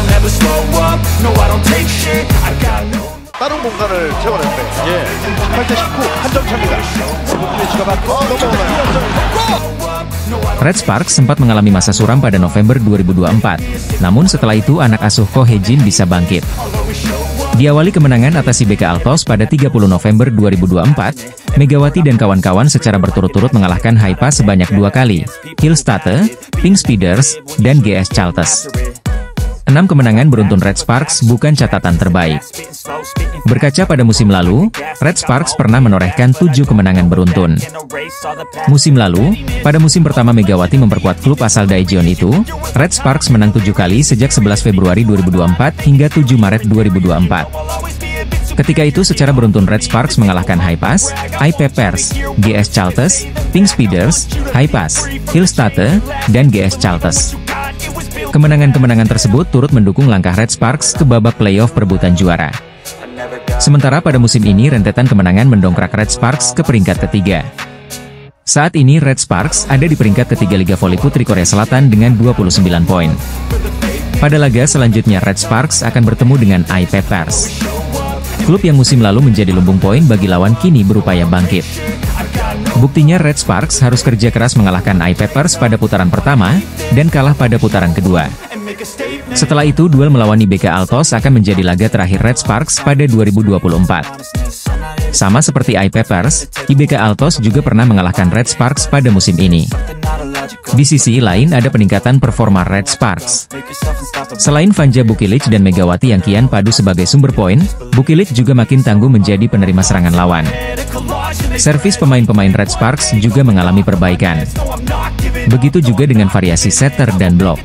I'll never slow up, no I don't take shit, I got no. 다른 공간을 채워냈네요. 예. 18대 19 한 점 차입니다. 위치가 맞고 넘어오나요? Red Sparks sempat mengalami masa suram pada November 2024. Namun setelah itu anak asuh Ko Hye-jin bisa bangkit. Diawali kemenangan atas IBK Altos pada 30 November 2024, Megawati dan kawan-kawan secara berturut-turut mengalahkan Haipa sebanyak 2 kali, Hillstate, Pink Speeders, dan GS Chaltes. 6 kemenangan beruntun Red Sparks bukan catatan terbaik. Berkaca pada musim lalu, Red Sparks pernah menorehkan 7 kemenangan beruntun. Musim lalu, pada musim pertama Megawati memperkuat klub asal Daejeon itu, Red Sparks menang 7 kali sejak 11 Februari 2024 hingga 7 Maret 2024. Ketika itu secara beruntun Red Sparks mengalahkan Haipas, iPeppers, GS Chaltes, Pink Speeders, Haipas, Hillstate, dan GS Chaltes. Kemenangan-kemenangan tersebut turut mendukung langkah Red Sparks ke babak playoff perebutan juara. Sementara pada musim ini rentetan kemenangan mendongkrak Red Sparks ke peringkat ketiga. Saat ini Red Sparks ada di peringkat ketiga Liga Voli Putri Korea Selatan dengan 29 poin. Pada laga selanjutnya Red Sparks akan bertemu dengan iPeppers. Klub yang musim lalu menjadi lumbung poin bagi lawan kini berupaya bangkit. Buktinya Red Sparks harus kerja keras mengalahkan iPeppers pada putaran pertama, dan kalah pada putaran kedua. Setelah itu duel melawan IBK Altos akan menjadi laga terakhir Red Sparks pada 2024. Sama seperti iPeppers, IBK Altos juga pernah mengalahkan Red Sparks pada musim ini. Di sisi lain ada peningkatan performa Red Sparks. Selain Vanja Bukilic dan Megawati yang kian padu sebagai sumber poin, Bukilic juga makin tangguh menjadi penerima serangan lawan. Servis pemain-pemain Red Sparks juga mengalami perbaikan. Begitu juga dengan variasi setter dan blok.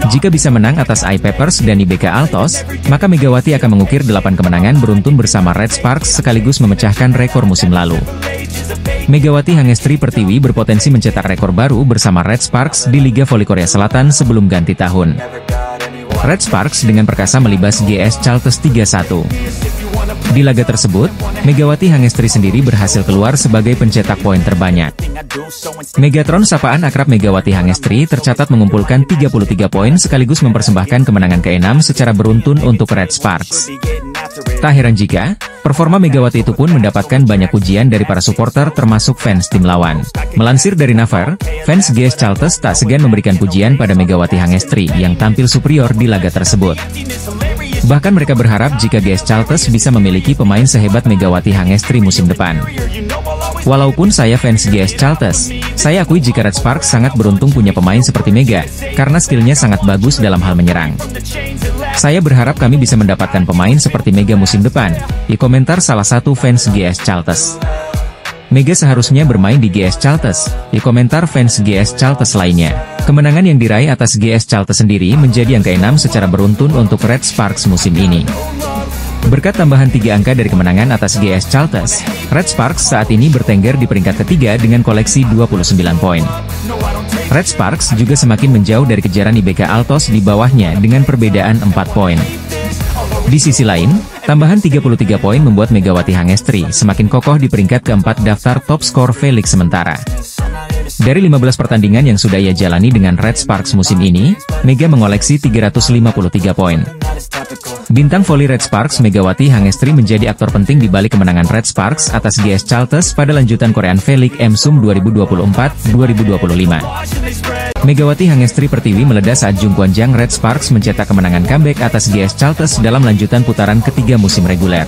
Jika bisa menang atas iPeppers dan IBK Altos, maka Megawati akan mengukir 8 kemenangan beruntun bersama Red Sparks sekaligus memecahkan rekor musim lalu. Megawati Hangestri Pertiwi berpotensi mencetak rekor baru bersama Red Sparks di Liga Voli Korea Selatan sebelum ganti tahun. Red Sparks dengan perkasa melibas GS Chaltes 3-1. Di laga tersebut, Megawati Hangestri sendiri berhasil keluar sebagai pencetak poin terbanyak. Megatron sapaan akrab Megawati Hangestri tercatat mengumpulkan 33 poin sekaligus mempersembahkan kemenangan ke-6 secara beruntun untuk Red Sparks. Tak heran jika performa Megawati itu pun mendapatkan banyak pujian dari para supporter termasuk fans tim lawan. Melansir dari Naver, fans GS Chaltes tak segan memberikan pujian pada Megawati Hangestri yang tampil superior di laga tersebut. Bahkan mereka berharap jika GS Chaltes bisa memiliki pemain sehebat Megawati Hangestri musim depan. Walaupun saya fans GS Chaltes, saya akui jika Red Sparks sangat beruntung punya pemain seperti Mega, karena skillnya sangat bagus dalam hal menyerang. Saya berharap kami bisa mendapatkan pemain seperti Mega musim depan, di komentar salah satu fans GS Chaltes. Mega seharusnya bermain di GS Chaltes, di komentar fans GS Chaltes lainnya. Kemenangan yang diraih atas GS Chaltes sendiri menjadi yang ke-6 secara beruntun untuk Red Sparks musim ini. Berkat tambahan 3 angka dari kemenangan atas GS Chaltes, Red Sparks saat ini bertengger di peringkat ketiga dengan koleksi 29 poin. Red Sparks juga semakin menjauh dari kejaran IBK Altos di bawahnya dengan perbedaan 4 poin. Di sisi lain, tambahan 33 poin membuat Megawati Hangestri semakin kokoh di peringkat keempat daftar top skor V-League sementara. Dari 15 pertandingan yang sudah ia jalani dengan Red Sparks musim ini, Mega mengoleksi 353 poin. Bintang voli Red Sparks Megawati Hangestri menjadi aktor penting di balik kemenangan Red Sparks atas GS Chaltes pada lanjutan Korean V-League MSUM 2024-2025. Megawati Hangestri Pertiwi meledak saat Jung Kwon-jang Red Sparks mencetak kemenangan comeback atas GS Chaltes dalam lanjutan putaran ketiga musim reguler.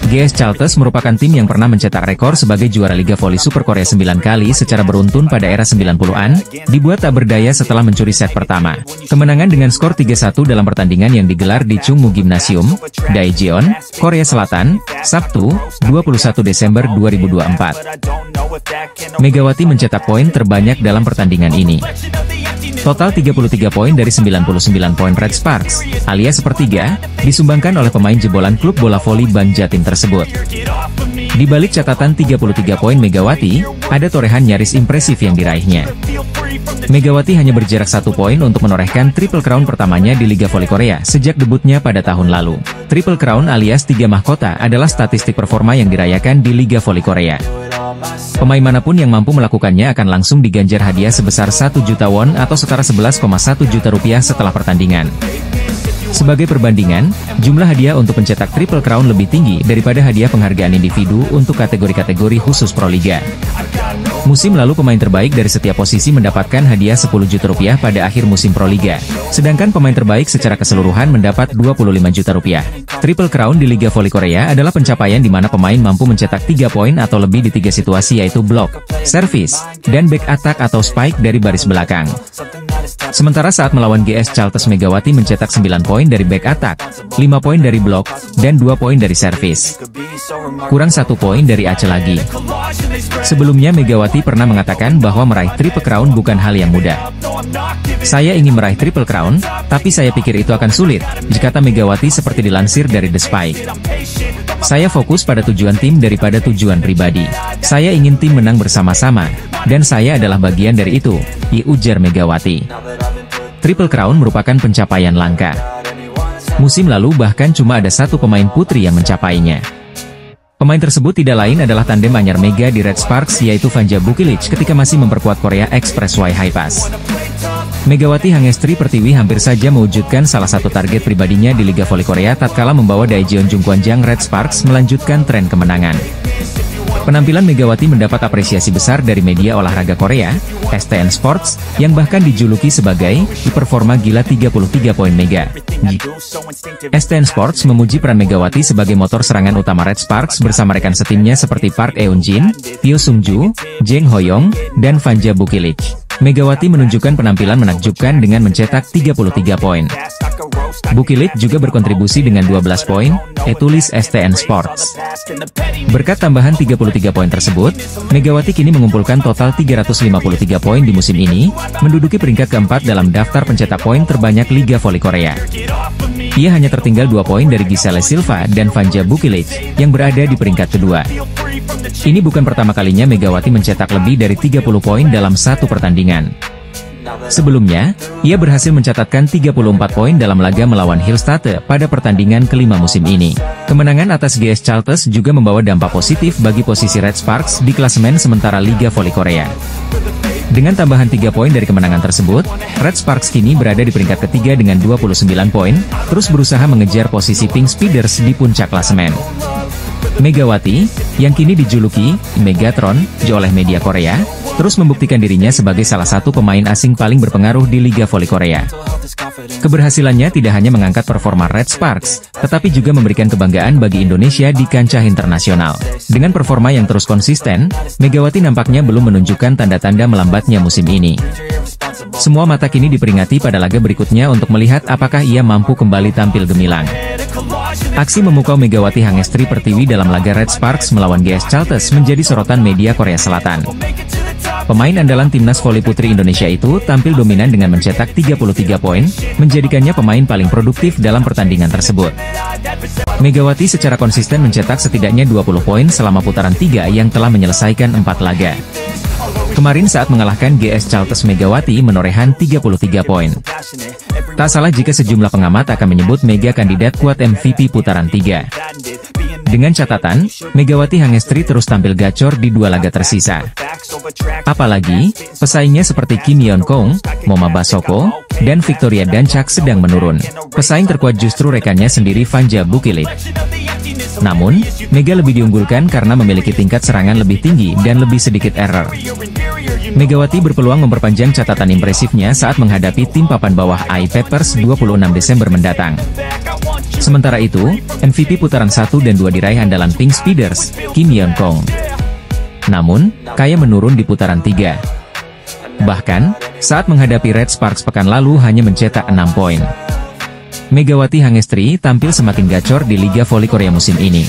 GS Chaltes merupakan tim yang pernah mencetak rekor sebagai juara Liga Voli Super Korea 9 kali secara beruntun pada era 90-an, dibuat tak berdaya setelah mencuri set pertama. Kemenangan dengan skor 3-1 dalam pertandingan yang digelar di Chungmu Gymnasium, Daejeon, Korea Selatan, Sabtu, 21 Desember 2024. Megawati mencetak poin terbanyak dalam pertandingan ini. Total 33 poin dari 99 poin Red Sparks, alias sepertiga, disumbangkan oleh pemain jebolan klub bola voli Bang Jatim tersebut. Di balik catatan 33 poin Megawati, ada torehan nyaris impresif yang diraihnya. Megawati hanya berjarak 1 poin untuk menorehkan Triple Crown pertamanya di Liga Voli Korea sejak debutnya pada tahun lalu. Triple Crown alias 3 mahkota adalah statistik performa yang dirayakan di Liga Voli Korea. Pemain manapun yang mampu melakukannya akan langsung diganjar hadiah sebesar 1 juta won atau setara 11,1 juta rupiah setelah pertandingan. Sebagai perbandingan, jumlah hadiah untuk pencetak Triple Crown lebih tinggi daripada hadiah penghargaan individu untuk kategori-kategori khusus Proliga. Musim lalu pemain terbaik dari setiap posisi mendapatkan hadiah 10 juta rupiah pada akhir musim Proliga, sedangkan pemain terbaik secara keseluruhan mendapat 25 juta rupiah. Triple Crown di Liga Voli Korea adalah pencapaian di mana pemain mampu mencetak 3 poin atau lebih di 3 situasi, yaitu blok, servis, dan back attack atau spike dari baris belakang. Sementara saat melawan GS Chalters, Megawati mencetak 9 poin dari back attack, 5 poin dari blok, dan 2 poin dari servis. Kurang 1 poin dari Aceh lagi. Sebelumnya Megawati pernah mengatakan bahwa meraih Triple Crown bukan hal yang mudah. Saya ingin meraih Triple Crown, tapi saya pikir itu akan sulit, kata Megawati seperti dilansir dari The Spike. Saya fokus pada tujuan tim daripada tujuan pribadi. Saya ingin tim menang bersama-sama, dan saya adalah bagian dari itu, ujar Megawati. Triple Crown merupakan pencapaian langka. Musim lalu bahkan cuma ada 1 pemain putri yang mencapainya. Pemain tersebut tidak lain adalah tandem anyar Mega di Red Sparks, yaitu Vanja Bukilic ketika masih memperkuat Korea Expressway High Pass. Megawati Hangestri Pertiwi hampir saja mewujudkan salah satu target pribadinya di Liga Voli Korea tatkala membawa Daejeon Jungkwanjang Red Sparks melanjutkan tren kemenangan. Penampilan Megawati mendapat apresiasi besar dari media olahraga Korea, STN Sports, yang bahkan dijuluki sebagai performa gila 33 poin Mega. STN Sports memuji peran Megawati sebagai motor serangan utama Red Sparks bersama rekan setimnya seperti Park Eun-jin, Pyo Sung-ju, Jang Ho-young, dan Vanja Bukilic. Megawati menunjukkan penampilan menakjubkan dengan mencetak 33 poin. Bukilic juga berkontribusi dengan 12 poin, tulis STN Sports. Berkat tambahan 33 poin tersebut, Megawati kini mengumpulkan total 353 poin di musim ini, menduduki peringkat keempat dalam daftar pencetak poin terbanyak Liga Voli Korea. Ia hanya tertinggal 2 poin dari Giselle Silva dan Vanja Bukilic, yang berada di peringkat kedua. Ini bukan pertama kalinya Megawati mencetak lebih dari 30 poin dalam satu pertandingan. Sebelumnya, ia berhasil mencatatkan 34 poin dalam laga melawan Hillstate pada pertandingan kelima musim ini. Kemenangan atas GS Chalters juga membawa dampak positif bagi posisi Red Sparks di klasemen sementara Liga Voli Korea. Dengan tambahan 3 poin dari kemenangan tersebut, Red Sparks kini berada di peringkat ketiga dengan 29 poin, terus berusaha mengejar posisi Pink Speeders di puncak klasemen. Megawati, yang kini dijuluki Megatron oleh media Korea, terus membuktikan dirinya sebagai salah satu pemain asing paling berpengaruh di Liga Voli Korea. Keberhasilannya tidak hanya mengangkat performa Red Sparks, tetapi juga memberikan kebanggaan bagi Indonesia di kancah internasional. Dengan performa yang terus konsisten, Megawati nampaknya belum menunjukkan tanda-tanda melambatnya musim ini. Semua mata kini diperingati pada laga berikutnya untuk melihat apakah ia mampu kembali tampil gemilang. Aksi memukau Megawati Hangestri Pertiwi dalam laga Red Sparks melawan GS Chalters menjadi sorotan media Korea Selatan. Pemain andalan timnas voli putri Indonesia itu tampil dominan dengan mencetak 33 poin, menjadikannya pemain paling produktif dalam pertandingan tersebut. Megawati secara konsisten mencetak setidaknya 20 poin selama putaran 3 yang telah menyelesaikan 4 laga. Kemarin saat mengalahkan GS Chalters, Megawati menorehan 33 poin. Tak salah jika sejumlah pengamat akan menyebut Mega kandidat kuat MVP putaran 3. Dengan catatan, Megawati Hangestri terus tampil gacor di 2 laga tersisa. Apalagi, pesaingnya seperti Kim Yeon-kong, Moma Basoko, dan Victoria Dancak sedang menurun. Pesaing terkuat justru rekannya sendiri Vanja Bukilic. Namun, Mega lebih diunggulkan karena memiliki tingkat serangan lebih tinggi dan lebih sedikit error. Megawati berpeluang memperpanjang catatan impresifnya saat menghadapi tim papan bawah AI Peppers 26 Desember mendatang. Sementara itu, MVP putaran 1 dan 2 diraih andalan Pink Speeders, Kim Yeon-kong. Namun, Kaya menurun di putaran 3. Bahkan, saat menghadapi Red Sparks pekan lalu hanya mencetak 6 poin. Megawati Hangestri tampil semakin gacor di Liga Voli Korea musim ini.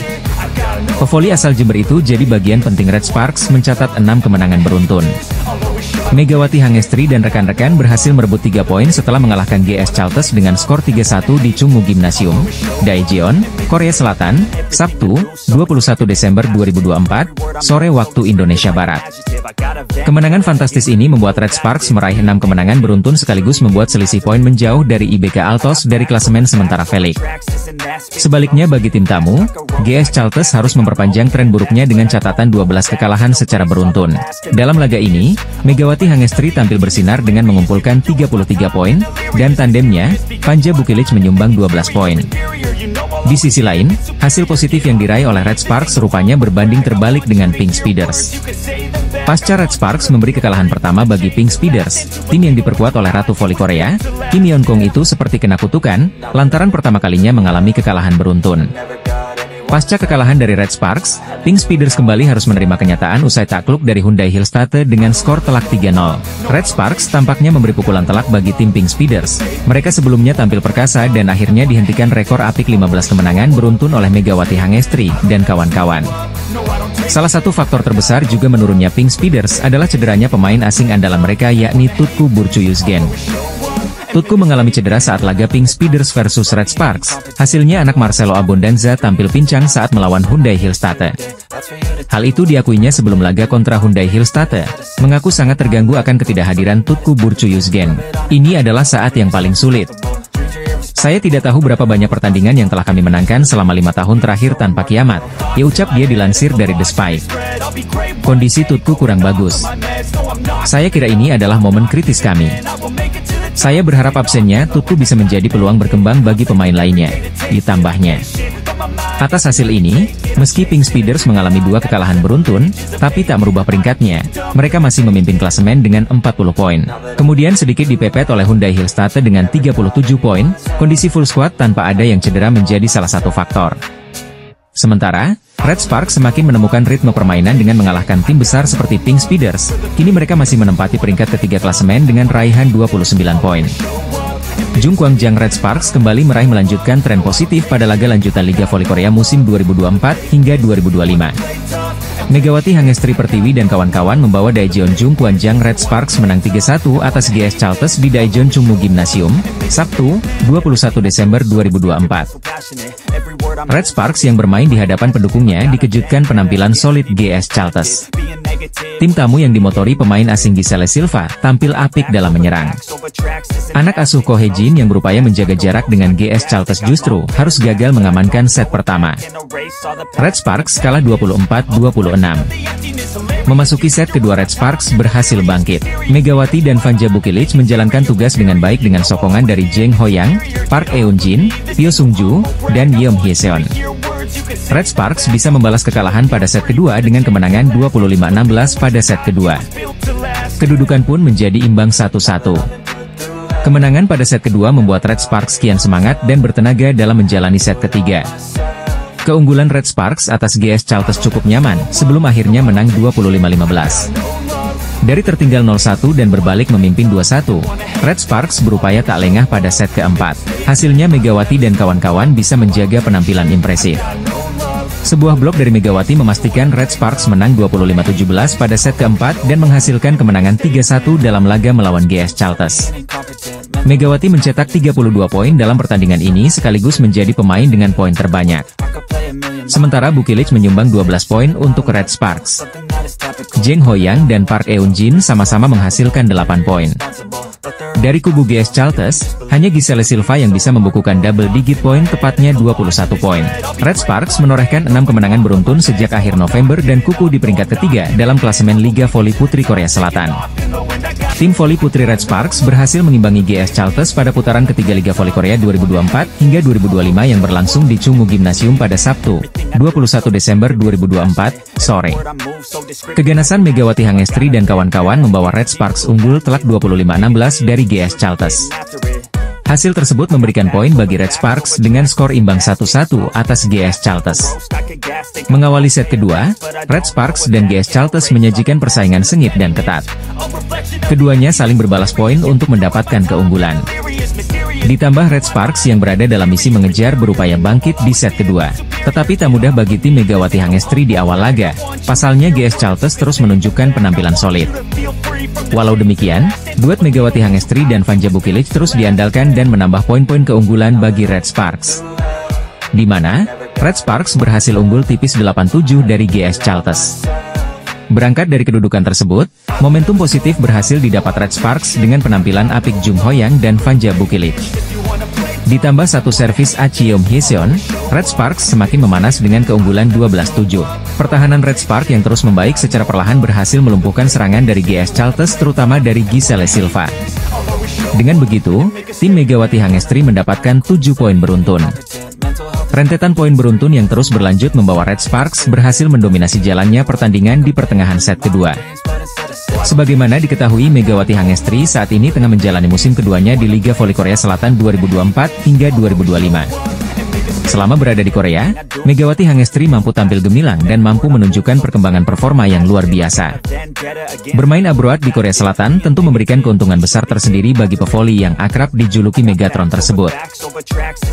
Pevoli asal Jember itu jadi bagian penting Red Sparks mencatat 6 kemenangan beruntun. Megawati Hangestri dan rekan-rekan berhasil merebut 3 poin setelah mengalahkan GS Chalters dengan skor 3-1 di Chungmu Gymnasium, Daejeon, Korea Selatan, Sabtu, 21 Desember 2024, sore waktu Indonesia Barat. Kemenangan fantastis ini membuat Red Sparks meraih 6 kemenangan beruntun sekaligus membuat selisih poin menjauh dari IBK Altos dari klasemen sementara Felix. Sebaliknya bagi tim tamu, GS Chalters harus memperpanjang tren buruknya dengan catatan 12 kekalahan secara beruntun. Dalam laga ini, Megawati Hangestri tampil bersinar dengan mengumpulkan 33 poin, dan tandemnya, Vanja Bukilic menyumbang 12 poin. Di sisi lain, hasil positif yang diraih oleh Red Sparks rupanya berbanding terbalik dengan Pink Speeders. Pasca Red Sparks memberi kekalahan pertama bagi Pink Speeders, tim yang diperkuat oleh Ratu Voli Korea, Kim Yeon Kong itu seperti kena kutukan, lantaran pertama kalinya mengalami kekalahan beruntun. Pasca kekalahan dari Red Sparks, Pink Speeders kembali harus menerima kenyataan usai takluk dari Hyundai Hillstate dengan skor telak 3-0. Red Sparks tampaknya memberi pukulan telak bagi tim Pink Speeders. Mereka sebelumnya tampil perkasa dan akhirnya dihentikan rekor apik 15 kemenangan beruntun oleh Megawati Hangestri dan kawan-kawan. Salah satu faktor terbesar juga menurunnya Pink Speeders adalah cederanya pemain asing andalan mereka yakni Tutku Burcu-Yuzgen. Tutku mengalami cedera saat laga Pink Speeders versus Red Sparks. Hasilnya anak Marcelo Abondanza tampil pincang saat melawan Hyundai Hillstate. Hal itu diakuinya sebelum laga kontra Hyundai Hillstate, mengaku sangat terganggu akan ketidakhadiran Tutku Burcu-Yuzgen. Ini adalah saat yang paling sulit. Saya tidak tahu berapa banyak pertandingan yang telah kami menangkan selama 5 tahun terakhir tanpa kiamat, ya ucap dia dilansir dari The Spike. Kondisi Tutku kurang bagus. Saya kira ini adalah momen kritis kami. Saya berharap absennya Tutku bisa menjadi peluang berkembang bagi pemain lainnya, ditambahnya. Atas hasil ini, meski Pink Speeders mengalami 2 kekalahan beruntun, tapi tak merubah peringkatnya. Mereka masih memimpin klasemen dengan 40 poin. Kemudian sedikit dipepet oleh Hyundai Hillstate dengan 37 poin, kondisi full squad tanpa ada yang cedera menjadi salah satu faktor. Sementara, Red Sparks semakin menemukan ritme permainan dengan mengalahkan tim besar seperti Pink Speeders. Kini mereka masih menempati peringkat ketiga klasemen dengan raihan 29 poin. Jung Kwang-jang Red Sparks kembali meraih melanjutkan tren positif pada laga lanjutan Liga Voli Korea musim 2024 hingga 2025. Megawati Hangestri Pertiwi dan kawan-kawan membawa Daejeon Jung Kwang-jang Red Sparks menang 3-1 atas GS Chalters di Daejeon Chungmu Gymnasium, Sabtu, 21 Desember 2024. Red Sparks yang bermain di hadapan pendukungnya dikejutkan penampilan solid GS Chalters. Tim tamu yang dimotori pemain asing Giselle Silva tampil apik dalam menyerang. Anak asuh Ko Hye-jin yang berupaya menjaga jarak dengan GS Chalters justru harus gagal mengamankan set pertama. Red Sparks kalah 24-26. Memasuki set kedua Red Sparks berhasil bangkit. Megawati dan Vanja Bukilic menjalankan tugas dengan baik dengan sokongan dari Jeng Hoyang, Park Eun-jin, Pyo Sung-ju, dan Yeom Hye-seon. Red Sparks bisa membalas kekalahan pada set kedua dengan kemenangan 25-16 pada set kedua. Kedudukan pun menjadi imbang 1-1. Kemenangan pada set kedua membuat Red Sparks kian semangat dan bertenaga dalam menjalani set ketiga. Keunggulan Red Sparks atas GS Chalters cukup nyaman, sebelum akhirnya menang 25-15. Dari tertinggal 0-1 dan berbalik memimpin 2-1, Red Sparks berupaya tak lengah pada set keempat. Hasilnya Megawati dan kawan-kawan bisa menjaga penampilan impresif. Sebuah blok dari Megawati memastikan Red Sparks menang 25-17 pada set keempat dan menghasilkan kemenangan 3-1 dalam laga melawan GS Chalters. Megawati mencetak 32 poin dalam pertandingan ini sekaligus menjadi pemain dengan poin terbanyak. Sementara Bukilic menyumbang 12 poin untuk Red Sparks. Jeng Hoyang dan Park Eun-jin sama-sama menghasilkan 8 poin. Dari kubu GS Chalters, hanya Giselle Silva yang bisa membukukan double digit poin tepatnya 21 poin. Red Sparks menorehkan 6 kemenangan beruntun sejak akhir November dan kukuh di peringkat ketiga dalam klasemen Liga Voli Putri Korea Selatan. Tim voli putri Red Sparks berhasil mengimbangi GS Chalters pada putaran ketiga Liga Voli Korea 2024 hingga 2025 yang berlangsung di Chungmu Gymnasium pada Sabtu, 21 Desember 2024, sore. Keganasan Megawati Hangestri dan kawan-kawan membawa Red Sparks unggul telak 25-16 dari GS Chalters. Hasil tersebut memberikan poin bagi Red Sparks dengan skor imbang 1-1 atas GS Chalters. Mengawali set kedua, Red Sparks dan GS Chalters menyajikan persaingan sengit dan ketat. Keduanya saling berbalas poin untuk mendapatkan keunggulan. Ditambah Red Sparks yang berada dalam misi mengejar berupaya bangkit di set kedua. Tetapi tak mudah bagi tim Megawati Hangestri di awal laga. Pasalnya GS Chalters terus menunjukkan penampilan solid. Walau demikian, duet Megawati Hangestri dan Vanja Bukilic terus diandalkan dan menambah poin-poin keunggulan bagi Red Sparks. Di mana, Red Sparks berhasil unggul tipis 8-7 dari GS Chalters. Berangkat dari kedudukan tersebut, momentum positif berhasil didapat Red Sparks dengan penampilan apik Jung Ho-yang dan Vanja Bukilic. Ditambah satu servis Acheom Hyeseon, Red Sparks semakin memanas dengan keunggulan 12-7. Pertahanan Red Sparks yang terus membaik secara perlahan berhasil melumpuhkan serangan dari GS Chalters terutama dari Giselle Silva. Dengan begitu, tim Megawati Hangestri mendapatkan 7 poin beruntun. Rentetan poin beruntun yang terus berlanjut membawa Red Sparks berhasil mendominasi jalannya pertandingan di pertengahan set kedua. Sebagaimana diketahui, Megawati Hangestri saat ini tengah menjalani musim keduanya di Liga Voli Korea Selatan 2024 hingga 2025. Selama berada di Korea, Megawati Hangestri mampu tampil gemilang dan mampu menunjukkan perkembangan performa yang luar biasa. Bermain abroad di Korea Selatan tentu memberikan keuntungan besar tersendiri bagi pevoli yang akrab dijuluki Megatron tersebut.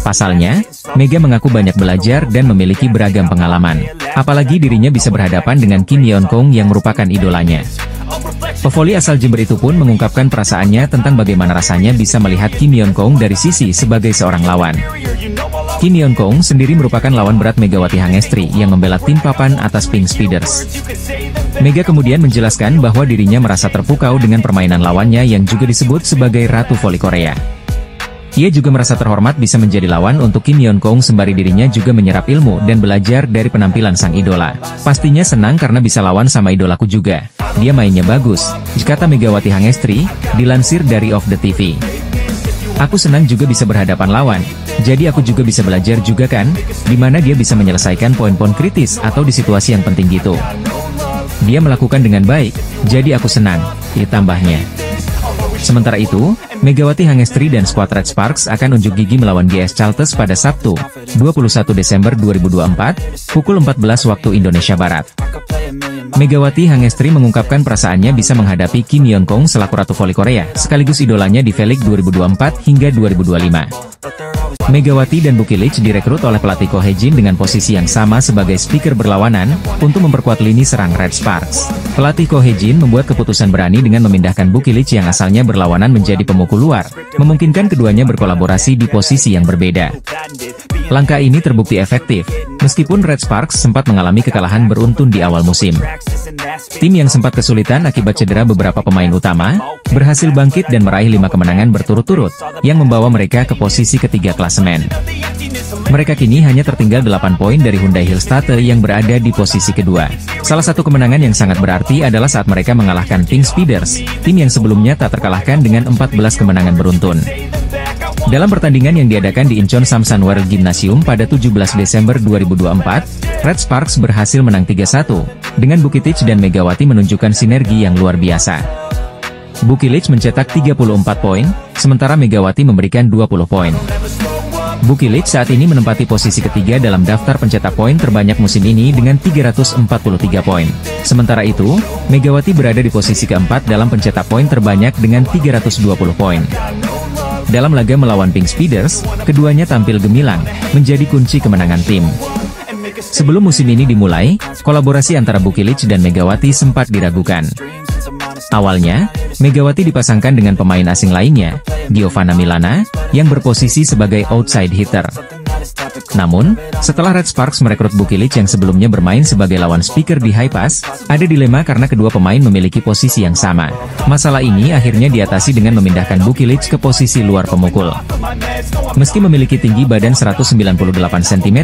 Pasalnya, Mega mengaku banyak belajar dan memiliki beragam pengalaman. Apalagi dirinya bisa berhadapan dengan Kim Yeon Kong yang merupakan idolanya. Pevoli asal Jember itu pun mengungkapkan perasaannya tentang bagaimana rasanya bisa melihat Kim Yeon Kong dari sisi sebagai seorang lawan. Kim Yeon Kong sendiri merupakan lawan berat Megawati Hangestri yang membela tim papan atas Pink Speeders. Mega kemudian menjelaskan bahwa dirinya merasa terpukau dengan permainan lawannya yang juga disebut sebagai Ratu Voli Korea. Ia juga merasa terhormat bisa menjadi lawan untuk Kim Yeon Kong sembari dirinya juga menyerap ilmu dan belajar dari penampilan sang idola. Pastinya senang karena bisa lawan sama idolaku juga. Dia mainnya bagus, kata Megawati Hangestri, dilansir dari Of The TV. Aku senang juga bisa berhadapan lawan, jadi aku juga bisa belajar juga kan, dimana dia bisa menyelesaikan poin-poin kritis atau di situasi yang penting gitu. Dia melakukan dengan baik, jadi aku senang, ditambahnya. Sementara itu, Megawati Hangestri dan skuad Red Sparks akan unjuk gigi melawan GS Chalters pada Sabtu, 21 Desember 2024, pukul 14 waktu Indonesia Barat. Megawati Hangestri mengungkapkan perasaannya bisa menghadapi Kim Yeon Kong selaku Ratu Voli Korea, sekaligus idolanya di V-League 2024 hingga 2025. Megawati dan Bukilic direkrut oleh pelatih Ko Hye-jin dengan posisi yang sama sebagai speaker berlawanan, untuk memperkuat lini serang Red Sparks. Pelatih Ko Hye-jin membuat keputusan berani dengan memindahkan Bukilic yang asalnya berlawanan menjadi pemukul luar, memungkinkan keduanya berkolaborasi di posisi yang berbeda. Langkah ini terbukti efektif, meskipun Red Sparks sempat mengalami kekalahan beruntun di awal musim. Tim yang sempat kesulitan akibat cedera beberapa pemain utama, berhasil bangkit dan meraih 5 kemenangan berturut-turut, yang membawa mereka ke posisi ketiga klasemen. Mereka kini hanya tertinggal 8 poin dari Hyundai Hillstate yang berada di posisi kedua. Salah satu kemenangan yang sangat berarti adalah saat mereka mengalahkan Pink Speeders, tim yang sebelumnya tak terkalahkan dengan 14 kemenangan beruntun. Dalam pertandingan yang diadakan di Incheon Samsan World Gymnasium pada 17 Desember 2024, Red Sparks berhasil menang 3-1, dengan Bukilic dan Megawati menunjukkan sinergi yang luar biasa. Bukilic mencetak 34 poin, sementara Megawati memberikan 20 poin. Bukilic saat ini menempati posisi ketiga dalam daftar pencetak poin terbanyak musim ini dengan 343 poin. Sementara itu, Megawati berada di posisi keempat dalam pencetak poin terbanyak dengan 320 poin. Dalam laga melawan Pink Speeders, keduanya tampil gemilang, menjadi kunci kemenangan tim. Sebelum musim ini dimulai, kolaborasi antara Bukilic dan Megawati sempat diragukan. Awalnya, Megawati dipasangkan dengan pemain asing lainnya, Giovanna Milana, yang berposisi sebagai outside hitter. Namun, setelah Red Sparks merekrut Bukilic yang sebelumnya bermain sebagai lawan speaker di High Pass, ada dilema karena kedua pemain memiliki posisi yang sama. Masalah ini akhirnya diatasi dengan memindahkan Bukilic ke posisi luar pemukul. Meski memiliki tinggi badan 198 cm,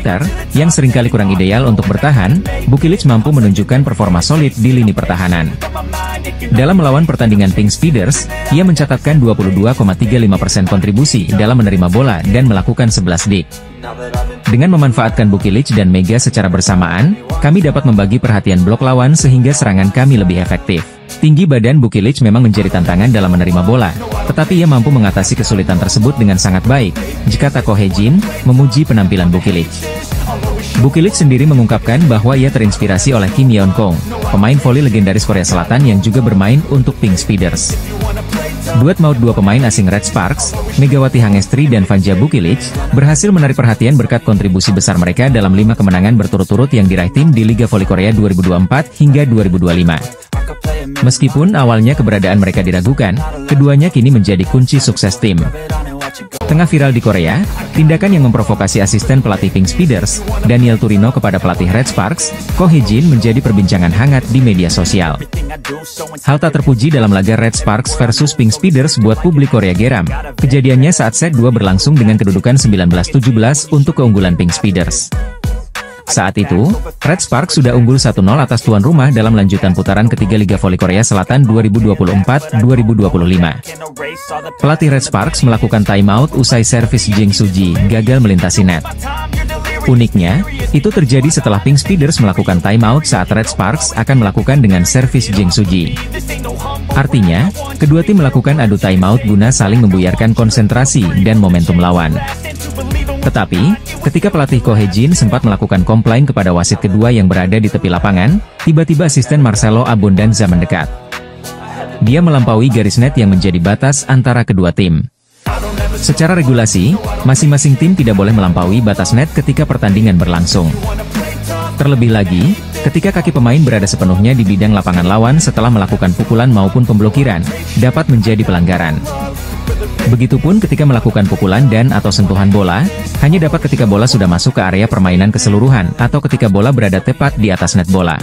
yang seringkali kurang ideal untuk bertahan, Bukilic mampu menunjukkan performa solid di lini pertahanan. Dalam melawan pertandingan Pink Speeders, ia mencatatkan 22,35% kontribusi dalam menerima bola dan melakukan 11 dik. Dengan memanfaatkan Bukilic dan Mega secara bersamaan, kami dapat membagi perhatian blok lawan sehingga serangan kami lebih efektif. Tinggi badan Bukilic memang menjadi tantangan dalam menerima bola, tetapi ia mampu mengatasi kesulitan tersebut dengan sangat baik, jika Ko Hye-jin memuji penampilan Bukilic. Bukilic sendiri mengungkapkan bahwa ia terinspirasi oleh Kim Yeon Kong, pemain voli legendaris Korea Selatan yang juga bermain untuk Pink Speeders. Duet maut dua pemain asing Red Sparks, Megawati Hangestri dan Vanja Bukilic, berhasil menarik perhatian berkat kontribusi besar mereka dalam 5 kemenangan berturut-turut yang diraih tim di Liga Voli Korea 2024 hingga 2025. Meskipun awalnya keberadaan mereka diragukan, keduanya kini menjadi kunci sukses tim. Tengah viral di Korea, tindakan yang memprovokasi asisten pelatih Pink Speeders, Daniel Turino kepada pelatih Red Sparks, Ko Hye-jin menjadi perbincangan hangat di media sosial. Hal tak terpuji dalam laga Red Sparks versus Pink Speeders buat publik Korea geram. Kejadiannya saat set 2 berlangsung dengan kedudukan 19-17 untuk keunggulan Pink Speeders. Saat itu, Red Sparks sudah unggul 1-0 atas tuan rumah dalam lanjutan putaran ketiga Liga Voli Korea Selatan 2024-2025. Pelatih Red Sparks melakukan timeout usai servis Jang Soo-ji gagal melintasi net. Uniknya, itu terjadi setelah Pink Speeders melakukan timeout saat Red Sparks akan melakukan dengan servis Jang Soo-ji. Artinya, kedua tim melakukan adu timeout guna saling membuyarkan konsentrasi dan momentum lawan. Tetapi, ketika pelatih Ko Hye-jin sempat melakukan komplain kepada wasit kedua yang berada di tepi lapangan, tiba-tiba asisten Marcelo Abondanza mendekat. Dia melampaui garis net yang menjadi batas antara kedua tim. Secara regulasi, masing-masing tim tidak boleh melampaui batas net ketika pertandingan berlangsung. Terlebih lagi, ketika kaki pemain berada sepenuhnya di bidang lapangan lawan setelah melakukan pukulan maupun pemblokiran, dapat menjadi pelanggaran. Begitupun ketika melakukan pukulan dan/atau sentuhan bola, hanya dapat ketika bola sudah masuk ke area permainan keseluruhan atau ketika bola berada tepat di atas net bola.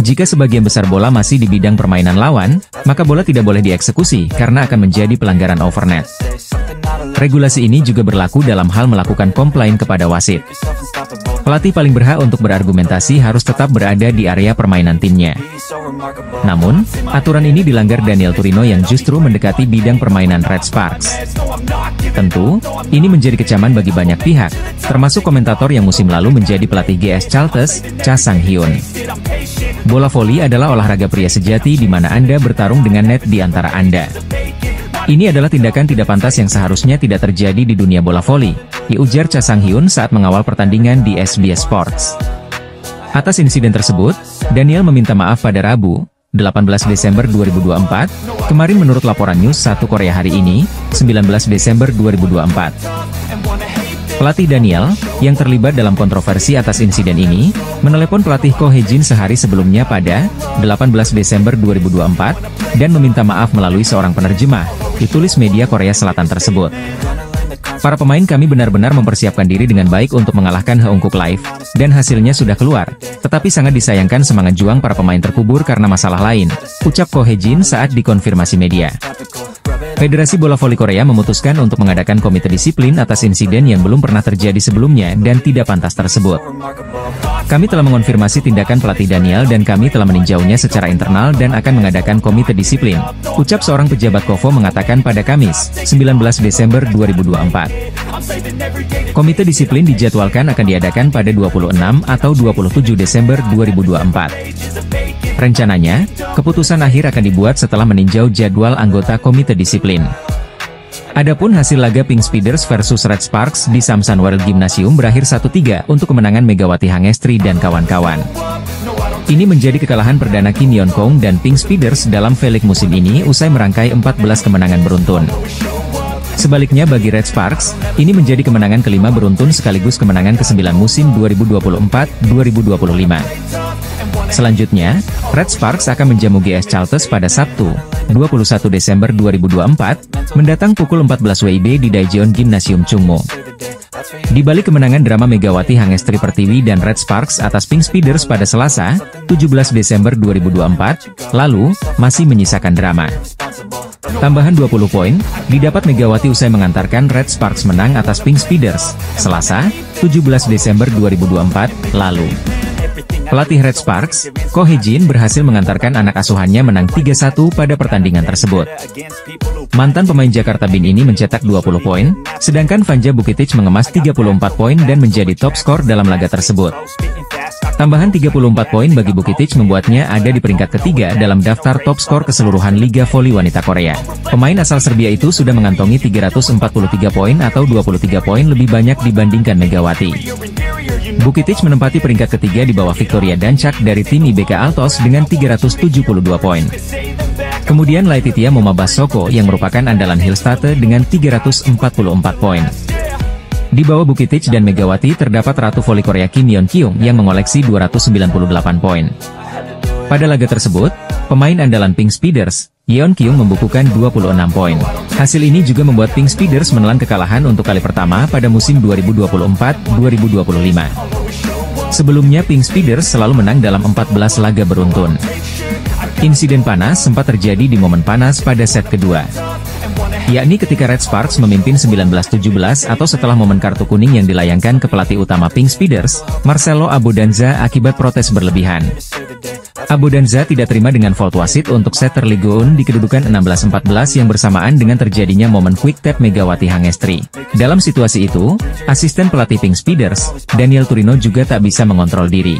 Jika sebagian besar bola masih di bidang permainan lawan, maka bola tidak boleh dieksekusi karena akan menjadi pelanggaran overnet. Regulasi ini juga berlaku dalam hal melakukan komplain kepada wasit. Pelatih paling berhak untuk berargumentasi harus tetap berada di area permainan timnya. Namun, aturan ini dilanggar Daniel Turino yang justru mendekati bidang permainan Red Sparks. Tentu, ini menjadi kecaman bagi banyak pihak, termasuk komentator yang musim lalu menjadi pelatih GS Chalters, Cha Sang-hyun. Bola voli adalah olahraga pria sejati di mana Anda bertarung dengan net di antara Anda. Ini adalah tindakan tidak pantas yang seharusnya tidak terjadi di dunia bola voli, diujar Cha Sang-hyun saat mengawal pertandingan di SBS Sports. Atas insiden tersebut, Daniel meminta maaf pada Rabu, 18 Desember 2024, kemarin menurut laporan News 1 Korea hari ini, 19 Desember 2024. Pelatih Daniel, yang terlibat dalam kontroversi atas insiden ini, menelepon pelatih Ko Hye-jin sehari sebelumnya pada 18 Desember 2024, dan meminta maaf melalui seorang penerjemah, ditulis media Korea Selatan tersebut. Para pemain kami benar-benar mempersiapkan diri dengan baik untuk mengalahkan Heungkuk Live, dan hasilnya sudah keluar. Tetapi sangat disayangkan semangat juang para pemain terkubur karena masalah lain, ucap Ko Hye-jin saat dikonfirmasi media. Federasi Bola Voli Korea memutuskan untuk mengadakan komite disiplin atas insiden yang belum pernah terjadi sebelumnya dan tidak pantas tersebut. Kami telah mengonfirmasi tindakan pelatih Daniel dan kami telah meninjaunya secara internal dan akan mengadakan komite disiplin, ucap seorang pejabat KOFO mengatakan pada Kamis, 19 Desember 2024. Komite disiplin dijadwalkan akan diadakan pada 26 atau 27 Desember 2024. Rencananya, keputusan akhir akan dibuat setelah meninjau jadwal anggota komite disiplin. Adapun hasil laga Pink Speeders versus Red Sparks di Samsan World Gymnasium berakhir 1-3 untuk kemenangan Megawati Hangestri dan kawan-kawan. Ini menjadi kekalahan perdana Kim Yeon-kong dan Pink Speeders dalam V-League musim ini usai merangkai 14 kemenangan beruntun. Sebaliknya bagi Red Sparks, ini menjadi kemenangan kelima beruntun sekaligus kemenangan ke-9 musim 2024-2025. Selanjutnya, Red Sparks akan menjamu GS Chalters pada Sabtu, 21 Desember 2024, mendatang pukul 14 WIB di Daejeon Gymnasium Chungmo. Di balik kemenangan drama Megawati Hangestri Pertiwi dan Red Sparks atas Pink Speeders pada Selasa, 17 Desember 2024, lalu, masih menyisakan drama. Tambahan 20 poin, didapat Megawati usai mengantarkan Red Sparks menang atas Pink Speeders, Selasa, 17 Desember 2024, lalu. Pelatih Red Sparks, Ko Hye-jin berhasil mengantarkan anak asuhannya menang 3-1 pada pertandingan tersebut. Mantan pemain Jakarta Bin ini mencetak 20 poin, sedangkan Vanja Bukitic mengemas 34 poin dan menjadi top skor dalam laga tersebut. Tambahan 34 poin bagi Bukitic membuatnya ada di peringkat ketiga dalam daftar top skor keseluruhan Liga Voli Wanita Korea. Pemain asal Serbia itu sudah mengantongi 343 poin atau 23 poin lebih banyak dibandingkan Megawati. Bukitic menempati peringkat ketiga di bawah Victoria Dancak dari tim IBK Altos dengan 372 poin. Kemudian Laetitia Momabasoko yang merupakan andalan Hillstate dengan 344 poin. Di bawah Bukitic dan Megawati terdapat Ratu Voli Korea Kim Yeon-kyung yang mengoleksi 298 poin. Pada laga tersebut, pemain andalan Pink Speeders, Yeon Kyung membukukan 26 poin. Hasil ini juga membuat Pink Speeders menelan kekalahan untuk kali pertama pada musim 2024-2025. Sebelumnya Pink Speeders selalu menang dalam 14 laga beruntun. Insiden panas sempat terjadi di momen panas pada set kedua, yakni ketika Red Sparks memimpin 19-17 atau setelah momen kartu kuning yang dilayangkan ke pelatih utama Pink Speeders, Marcelo Abodanza akibat protes berlebihan. Abodanza tidak terima dengan fault wasit untuk setter Ligoon di kedudukan 16-14 yang bersamaan dengan terjadinya momen quick tap Megawati Hangestri. Dalam situasi itu, asisten pelatih Pink Speeders, Daniel Turino juga tak bisa mengontrol diri.